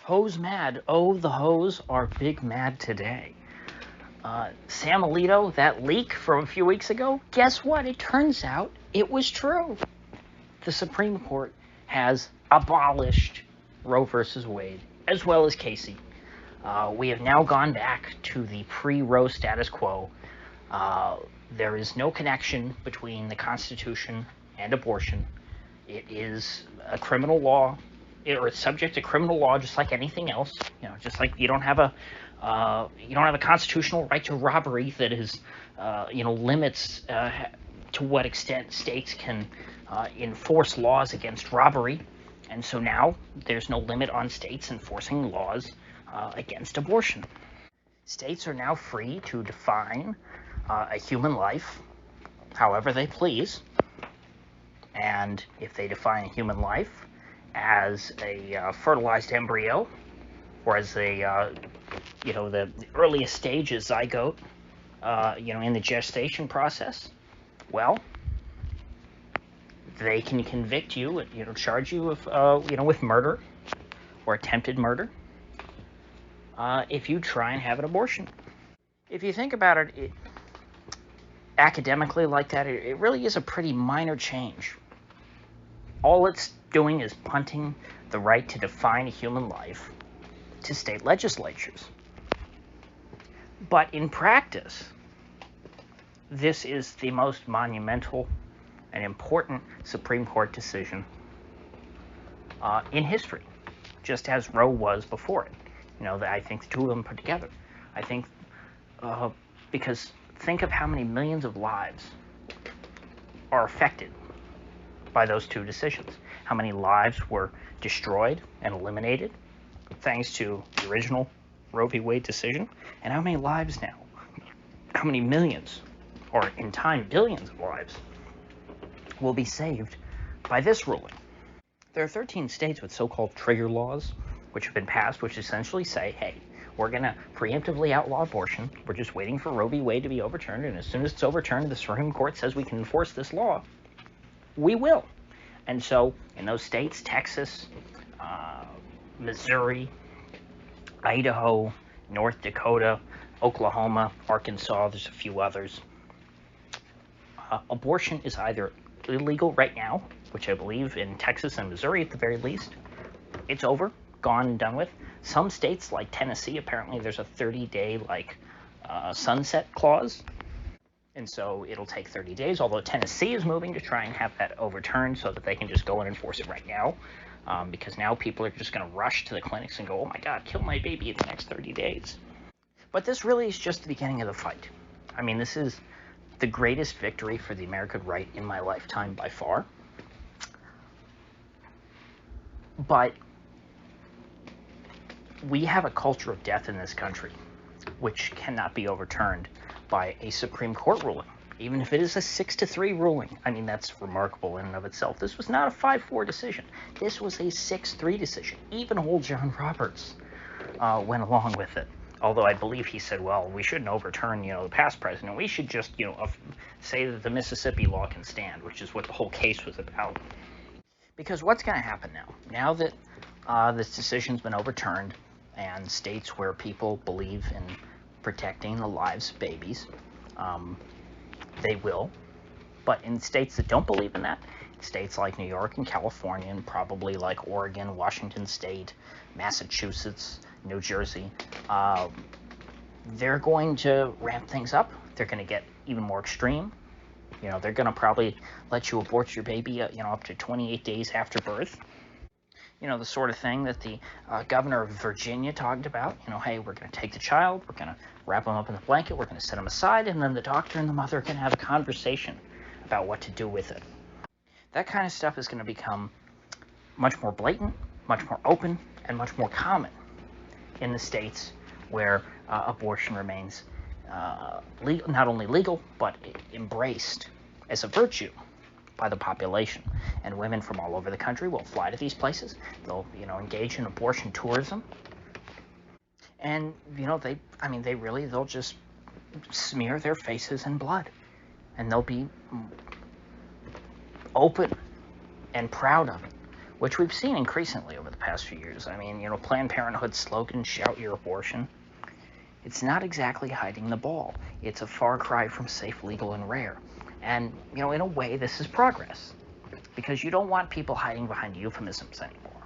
Hoes mad. Oh, the hoes are big mad today. Sam Alito, that leak from a few weeks ago, guess what? It turns out it was true. The Supreme Court has abolished Roe versus Wade, as well as Casey. We have now gone back to the pre-Roe status quo. There is no connection between the Constitution and abortion. It is a criminal law, or it's subject to criminal law, just like anything else. Just like you don't have a constitutional right to robbery that is, limits to what extent states can enforce laws against robbery. And so now there's no limit on states enforcing laws against abortion. States are now free to define a human life however they please. And if they define a human life as a fertilized embryo, or as the earliest stage is zygote, in the gestation process, well, they can convict you, charge you with murder or attempted murder if you try and have an abortion. If you think about it, academically like that, it really is a pretty minor change. All it's doing is punting the right to define a human life to state legislatures. But in practice, this is the most monumental and important Supreme Court decision in history, just as Roe was before it. I think the two of them put together. I think because think of how many millions of lives are affected by those two decisions. How many lives were destroyed and eliminated thanks to the original Roe v. Wade decision, and how many lives now, how many millions, or in time billions of lives, will be saved by this ruling. There are 13 states with so-called trigger laws which have been passed, which essentially say, hey, we're going to preemptively outlaw abortion. We're just waiting for Roe v. Wade to be overturned, and as soon as it's overturned and the Supreme Court says we can enforce this law, we will. And so in those states, Texas, Missouri, Idaho, North Dakota, Oklahoma, Arkansas, there's a few others, abortion is either illegal right now, which I believe in Texas and Missouri at the very least, it's over, gone and done with. Some states like Tennessee, apparently there's a 30-day sunset clause. And so it'll take 30 days, although Tennessee is moving to try and have that overturned so that they can just go and enforce it right now. Because now people are just going to rush to the clinics and go, oh my God, kill my baby in the next 30 days. But this really is just the beginning of the fight. I mean, this is the greatest victory for the American right in my lifetime by far. But we have a culture of death in this country, which cannot be overturned by a Supreme Court ruling, even if it is a 6-3 ruling. I mean, that's remarkable in and of itself. This was not a 5-4 decision. This was a 6-3 decision. Even old John Roberts went along with it. Although I believe he said, well, we shouldn't overturn, the past president. We should just, say that the Mississippi law can stand, which is what the whole case was about. Because what's going to happen now? Now that this decision's been overturned, and states where people believe in protecting the lives of babies, they will. But in states that don't believe in that, states like New York and California, and probably like Oregon, Washington State, Massachusetts, New Jersey, they're going to ramp things up. They're going to get even more extreme. They're going to probably let you abort your baby, up to 28 days after birth. The sort of thing that the governor of Virginia talked about. Hey, we're going to take the child, we're going to wrap him up in the blanket, we're going to set him aside, and then the doctor and the mother are going to have a conversation about what to do with it. That kind of stuff is going to become much more blatant, much more open, and much more common in the states where abortion remains not only legal, but embraced as a virtue by the population. And women from all over the country will fly to these places. They'll, engage in abortion tourism. And, they'll just smear their faces in blood. And they'll be open and proud of it which we've seen increasingly over the past few years. I mean, Planned Parenthood's slogan, "Shout your abortion," it's not exactly hiding the ball. It's a far cry from safe, legal, and rare. And, in a way, this is progress, because you don't want people hiding behind euphemisms anymore.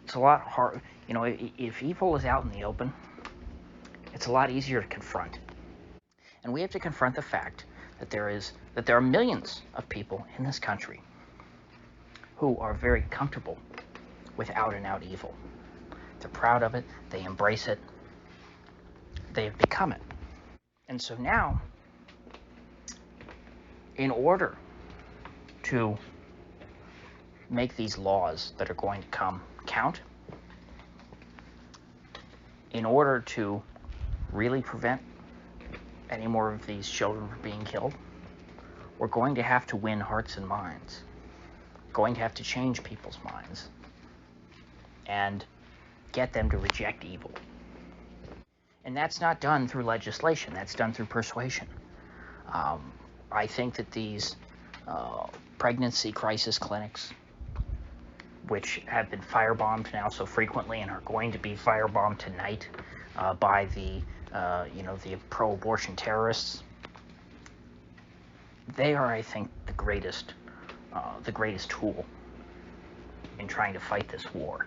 It's a lot hard, if evil is out in the open, it's a lot easier to confront. And we have to confront the fact that there are millions of people in this country who are very comfortable with out-and-out evil. They're proud of it, they embrace it, they have become it. And so now, in order to make these laws that are going to come count, in order to really prevent any more of these children from being killed, we're going to have to win hearts and minds. We're going to have to change people's minds and get them to reject evil. And that's not done through legislation, that's done through persuasion. I think that these pregnancy crisis clinics, which have been firebombed now so frequently and are going to be firebombed tonight by the pro-abortion terrorists, they are, I think, the greatest tool in trying to fight this war,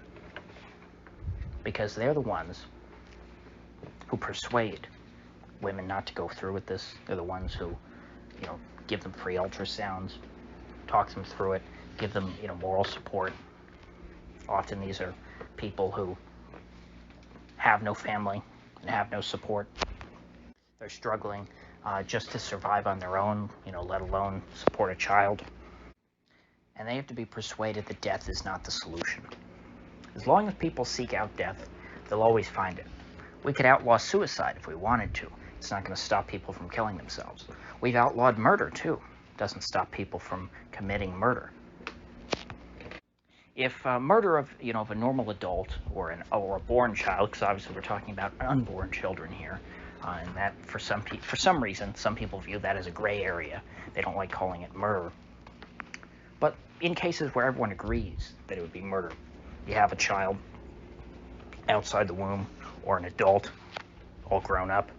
because they're the ones who persuade women not to go through with this. They're the ones who, give them free ultrasounds, talk them through it, give them, moral support. Often these are people who have no family and have no support. They're struggling just to survive on their own, let alone support a child. And they have to be persuaded that death is not the solution. As long as people seek out death, they'll always find it. We could outlaw suicide if we wanted to. It's not going to stop people from killing themselves. We've outlawed murder, too. It doesn't stop people from committing murder. If murder of a normal adult or a born child, because obviously we're talking about unborn children here, and that for some reason some people view that as a gray area. They don't like calling it murder. But in cases where everyone agrees that it would be murder, you have a child outside the womb or an adult all grown up.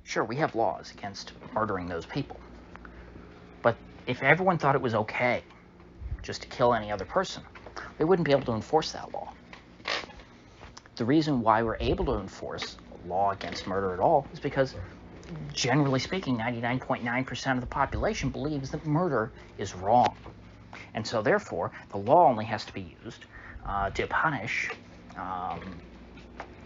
Sure, we have laws against murdering those people. But if everyone thought it was okay just to kill any other person, we wouldn't be able to enforce that law. The reason why we're able to enforce a law against murder at all is because, generally speaking, 99.9% of the population believes that murder is wrong. And so therefore, the law only has to be used to punish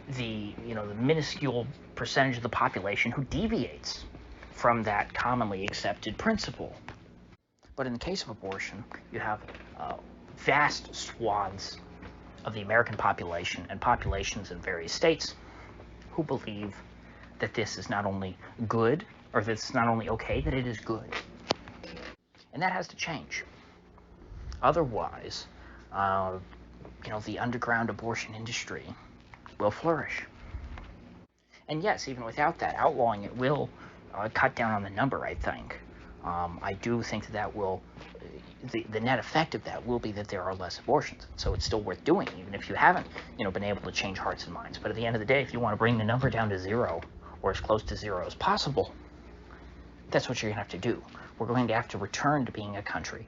the minuscule percentage of the population who deviates from that commonly accepted principle. But in the case of abortion, you have vast swaths of the American population and populations in various states who believe that this is not only good, or that it's not only okay, that it is good. And that has to change. Otherwise, the underground abortion industry will flourish. And yes, even without that, outlawing it will cut down on the number, I think. I do think that will, the net effect of that will be that there are less abortions. So it's still worth doing, even if you haven't, been able to change hearts and minds. But at the end of the day, if you want to bring the number down to zero, or as close to zero as possible, that's what you're going to have to do. We're going to have to return to being a country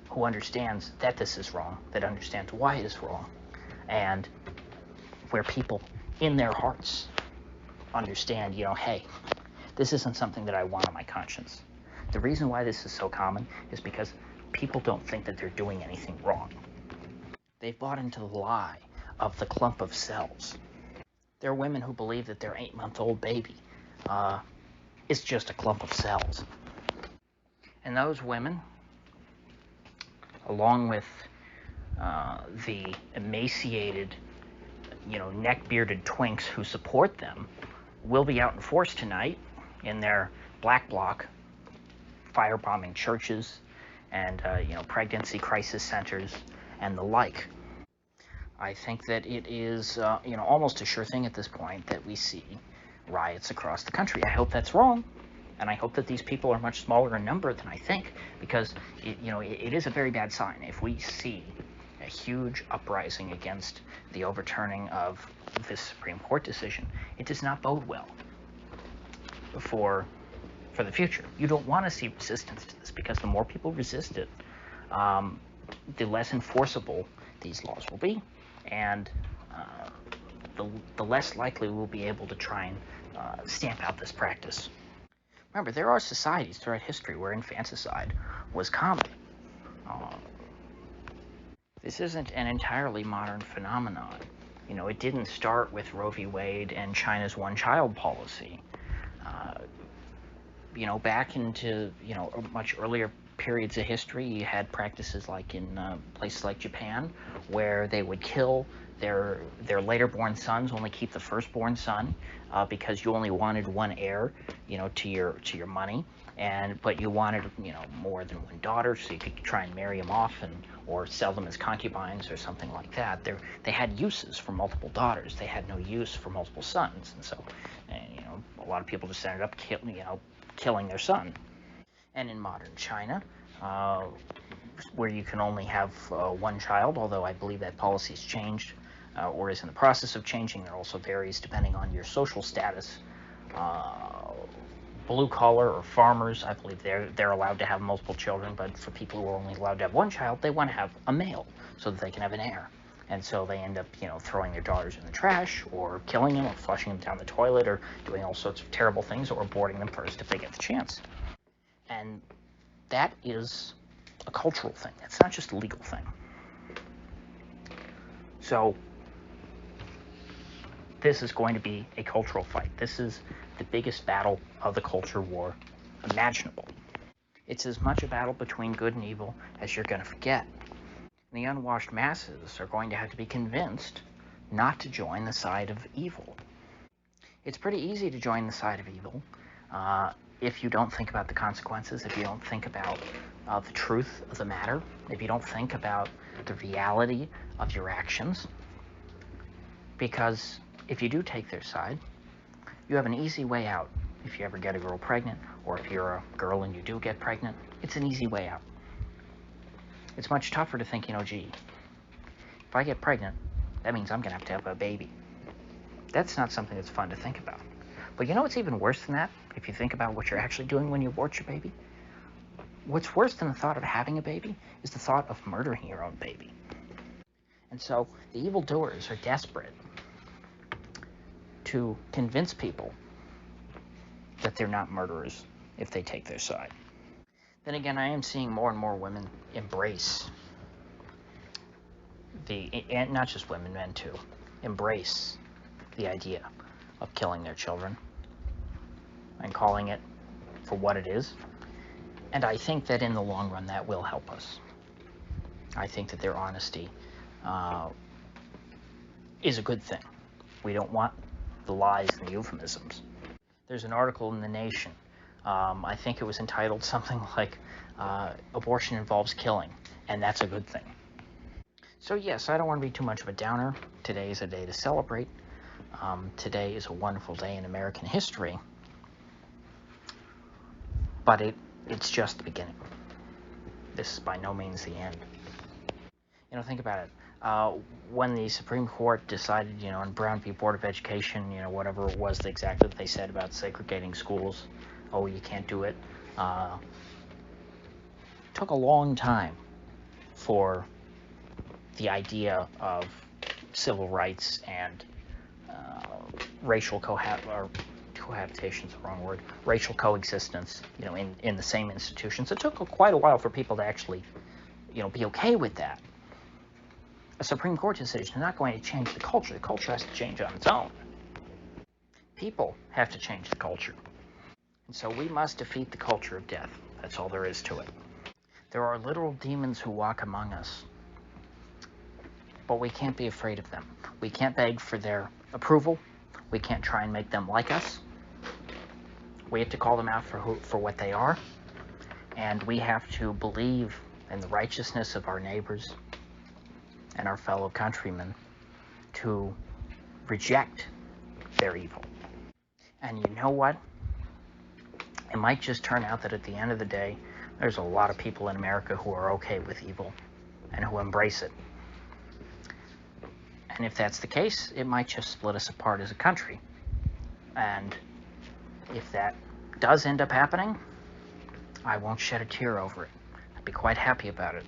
who understands that this is wrong, that understands why it is wrong, and where people in their hearts understand, hey, this isn't something that I want on my conscience. The reason why this is so common is because people don't think that they're doing anything wrong. They've bought into the lie of the clump of cells. There are women who believe that their 8-month-old baby is just a clump of cells. And those women, along with the emaciated, neck-bearded twinks who support them, will be out in force tonight in their black bloc, firebombing churches and pregnancy crisis centers and the like. I think that it is almost a sure thing at this point that we see riots across the country. I hope that's wrong. And I hope that these people are much smaller in number than I think, because it is a very bad sign if we see a huge uprising against the overturning of this Supreme Court decision. It does not bode well for the future. You don't want to see resistance to this, because the more people resist it, the less enforceable these laws will be, and the less likely we'll be able to try and stamp out this practice. Remember, there are societies throughout history where infanticide was common. This isn't an entirely modern phenomenon. It didn't start with Roe v. Wade and China's one-child policy. Back into, much earlier periods of history, you had practices like in places like Japan, where they would kill their later born sons, only keep the firstborn son, because you only wanted one heir, to your money, but you wanted, more than one daughter, so you could try and marry them off or sell them as concubines or something like that. They had uses for multiple daughters. They had no use for multiple sons, and so, a lot of people just ended up killing their son. And in modern China, where you can only have one child, although I believe that policy's changed or is in the process of changing. It also varies depending on your social status. Blue collar or farmers, I believe they're allowed to have multiple children, but for people who are only allowed to have one child, they want to have a male so that they can have an heir. And so they end up, throwing their daughters in the trash, or killing them, or flushing them down the toilet, or doing all sorts of terrible things, or aborting them first if they get the chance. And that is a cultural thing. It's not just a legal thing. So this is going to be a cultural fight. This is the biggest battle of the culture war imaginable. It's as much a battle between good and evil as you're going to forget. The unwashed masses are going to have to be convinced not to join the side of evil. It's pretty easy to join the side of evil if you don't think about the consequences, if you don't think about the truth of the matter, if you don't think about the reality of your actions. Because if you do take their side, you have an easy way out. If you ever get a girl pregnant, or if you're a girl and you do get pregnant, it's an easy way out. It's much tougher to think, gee, if I get pregnant, that means I'm going to have a baby. That's not something that's fun to think about. But what's even worse than that, if you think about what you're actually doing when you abort your baby? What's worse than the thought of having a baby is the thought of murdering your own baby. And so the evildoers are desperate to convince people that they're not murderers if they take their side. Then again, I am seeing more and more women embrace and not just women, men too, embrace the idea of killing their children and calling it for what it is. And I think that in the long run, that will help us. I think that their honesty is a good thing. We don't want the lies and the euphemisms. There's an article in The Nation, I think it was entitled something like, abortion involves killing, and that's a good thing. So yes, I don't want to be too much of a downer. Today is a day to celebrate. Today is a wonderful day in American history, but it's just the beginning. This is by no means the end. Think about it. When the Supreme Court decided, in Brown v. Board of Education, whatever it was exactly that they said about segregating schools, oh, you can't do it. Took a long time for the idea of civil rights and racial cohabitation's the wrong word, racial coexistence, in the same institutions. It took quite a while for people to actually, be okay with that. A Supreme Court decision is not going to change the culture. The culture has to change on its own. People have to change the culture. And so we must defeat the culture of death. That's all there is to it. There are literal demons who walk among us, but we can't be afraid of them. We can't beg for their approval. We can't try and make them like us. We have to call them out for what they are, and we have to believe in the righteousness of our neighbors and our fellow countrymen to reject their evil. And you know what? It might just turn out that at the end of the day, there's a lot of people in America who are okay with evil and who embrace it. And if that's the case, it might just split us apart as a country. And if that does end up happening, I won't shed a tear over it. I'd be quite happy about it.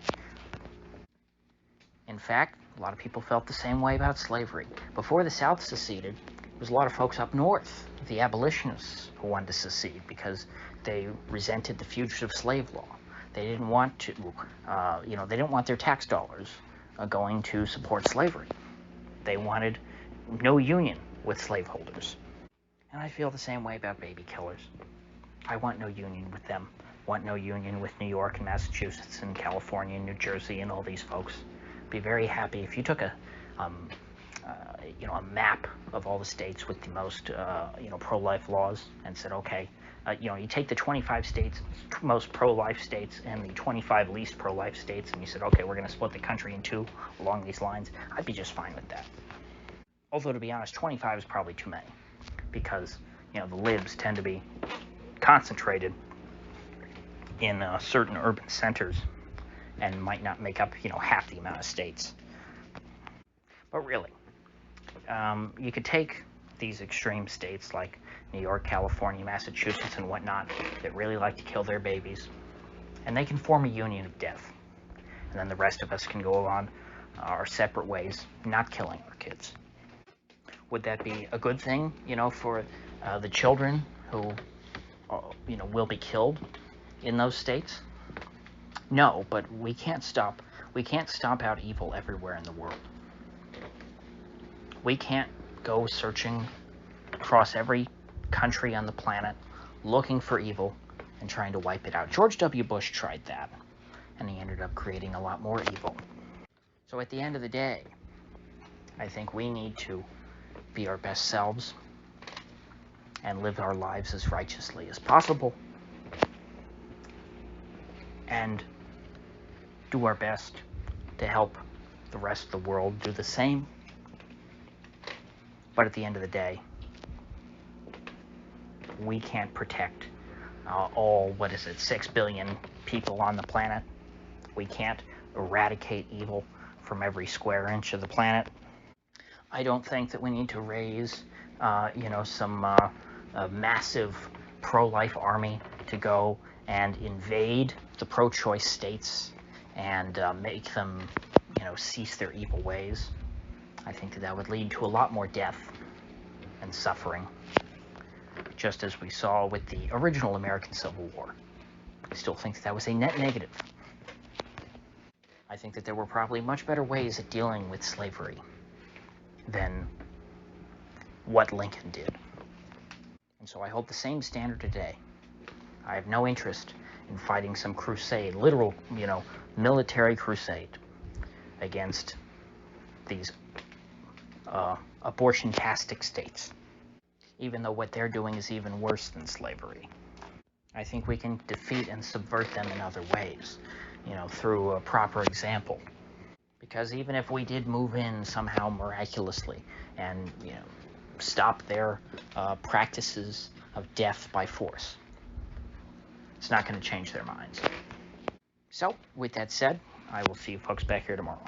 In fact, a lot of people felt the same way about slavery. Before the South seceded, there was a lot of folks up north, the abolitionists, who wanted to secede because they resented the fugitive slave law. They didn't want to, they didn't want their tax dollars going to support slavery. They wanted no union with slaveholders. And I feel the same way about baby killers. I want no union with them. Want no union with New York and Massachusetts and California and New Jersey and all these folks. Be very happy if you took a map of all the states with the most pro-life laws and said, okay, you take the 25 states, most pro-life states, and the 25 least pro-life states, and you said, okay, we're going to split the country in two along these lines. I'd be just fine with that. Although, to be honest, 25 is probably too many, because the libs tend to be concentrated in certain urban centers and might not make up half the amount of states. But really, you could take these extreme states like New York, California, Massachusetts, and whatnot that really like to kill their babies, and they can form a union of death. And then the rest of us can go on our separate ways, not killing our kids. Would that be a good thing, for the children who, will be killed in those states? No, but we can't stop out evil everywhere in the world. We can't go searching across every country on the planet looking for evil and trying to wipe it out. George W. Bush tried that, and he ended up creating a lot more evil. So at the end of the day, I think we need to be our best selves and live our lives as righteously as possible, and do our best to help the rest of the world do the same. But at the end of the day, we can't protect all, 6 billion people on the planet. We can't eradicate evil from every square inch of the planet. I don't think that we need to raise, some massive pro-life army to go and invade the pro-choice states and make them, cease their evil ways. I think that would lead to a lot more death and suffering, just as we saw with the original American Civil War. I still think that was a net negative. I think that there were probably much better ways of dealing with slavery than what Lincoln did. And so I hold the same standard today. I have no interest in fighting some crusade, literal, military crusade against these abortion-tastic states, even though what they're doing is even worse than slavery. I think we can defeat and subvert them in other ways, through a proper example. Because even if we did move in somehow miraculously and, stop their practices of death by force, it's not going to change their minds. So, with that said, I will see you folks back here tomorrow.